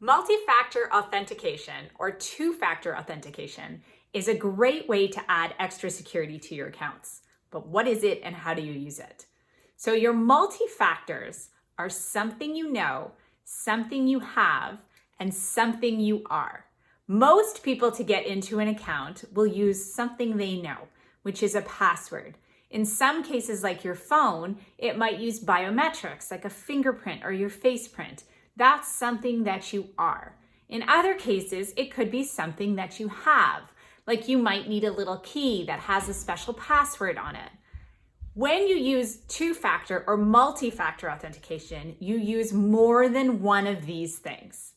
Multi-factor authentication or two-factor authentication is a great way to add extra security to your accounts. But what is it and how do you use it? So your multi-factors are something you know, something you have, and something you are. Most people to get into an account will use something they know, which is a password. In some cases, like your phone, it might use biometrics, like a fingerprint or your face print. That's something that you are. In other cases, it could be something that you have, like you might need a little key that has a special password on it. When you use two-factor or multi-factor authentication, you use more than one of these things.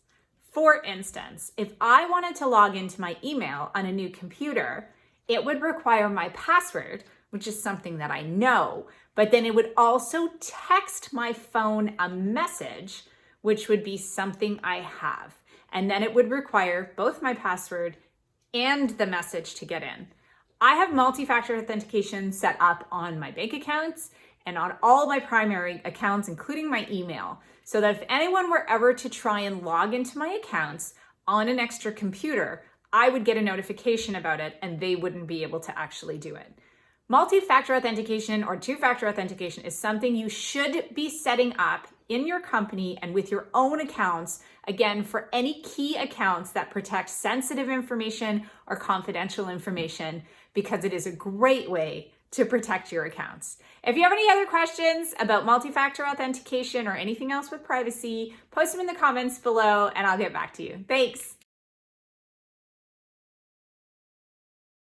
For instance, if I wanted to log into my email on a new computer, it would require my password, which is something that I know, but then it would also text my phone a message, which would be something I have. And then it would require both my password and the message to get in. I have multi-factor authentication set up on my bank accounts and on all my primary accounts, including my email, so that if anyone were ever to try and log into my accounts on an extra computer, I would get a notification about it and they wouldn't be able to actually do it. Multi-factor authentication or two-factor authentication is something you should be setting up in your company and with your own accounts, again, for any key accounts that protect sensitive information or confidential information, because it is a great way to protect your accounts. If you have any other questions about multi-factor authentication or anything else with privacy, post them in the comments below and I'll get back to you. Thanks.